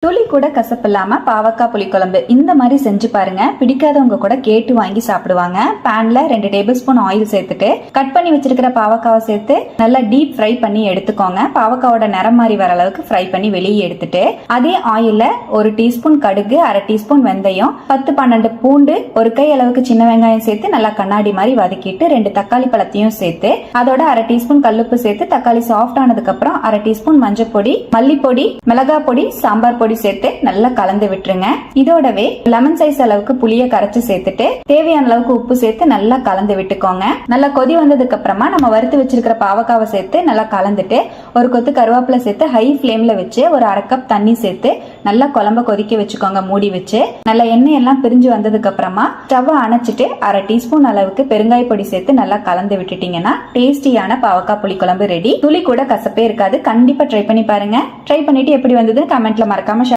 துளி கூட கசப்பு இல்லாம பாவக்காய் புளிக்குழம்பு இந்த மாதிரி செஞ்சு பாருங்க. பிடிக்காதவங்க கூட கேட்டு வாங்கி சாப்பிடுவாங்க. பேன்ல 2 டேபிள் ஸ்பூன் ஆயில் சேர்த்துட்டு கட் பண்ணி வச்சிருக்கிற பாவக்காவை சேர்த்து நல்லா டீப் ஃப்ரை பண்ணி எடுத்துக்கோங்க. பாவக்காவோட நிறம் மாதிரி வர அளவுக்கு ஃப்ரை பண்ணி வெளியே எடுத்துட்டு அதே ஆயில்ல 1 டீஸ்பூன் கடுகு, 1/2 டீஸ்பூன் வெந்தயம், 10-12 பூண்டு, 1 கை அளவுக்கு சின்ன வெங்காயம் சேர்த்து நல்லா கண்ணாடி மாதிரி வதக்கிட்டு 2 தக்காளி பழத்தையும் சேர்த்து அதோட 1/2 டீஸ்பூன் கல்லுப்பு சேர்த்து தக்காளி சாஃப்ட் ஆனதுக்கு அப்புறம் 1/2 டீஸ்பூன் மஞ்சள் பொடி, மல்லிப்பொடி, மிளகாய் பொடி, சாம்பார் பொடி சேர்த்து நல்லா கலந்து விட்டுருங்க. இதோடவே லெமன் சைஸ் அளவுக்கு புளிய கரைச்சு சேர்த்துட்டு தேவையான அளவுக்கு உப்பு சேர்த்து நல்லா கலந்து விட்டுக்கோங்க. நல்லா கொதி வந்ததுக்கு அப்புறமா நம்ம வறுத்து வச்சிருக்கிற பாவக்காவை சேர்த்து நல்லா கலந்துட்டு 1 கொத்து கருவேப்பிலை சேர்த்து ஹை ஃபிளேம்ல வச்சு 1/2 கப் தண்ணி சேர்த்து நல்லா குழம்ப கொதிக்க வச்சுக்கோங்க. மூடி வச்சு நல்லா எண்ணெய் எல்லாம் பிரிஞ்சு வந்ததுக்கு அப்புறமா ஸ்டவ் அணைச்சிட்டு 1/2 டீஸ்பூன் அளவுக்கு பெருங்காய பொடி சேர்த்து நல்லா கலந்து விட்டுட்டீங்கன்னா டேஸ்டியான பாவக்காய் புளிக்குழம்பு ரெடி. துளி கூட கசப்பே இருக்காது. கண்டிப்பா ட்ரை பண்ணி பாருங்க. ட்ரை பண்ணிட்டு எப்படி வந்தது கமெண்ட்ல மறக்காம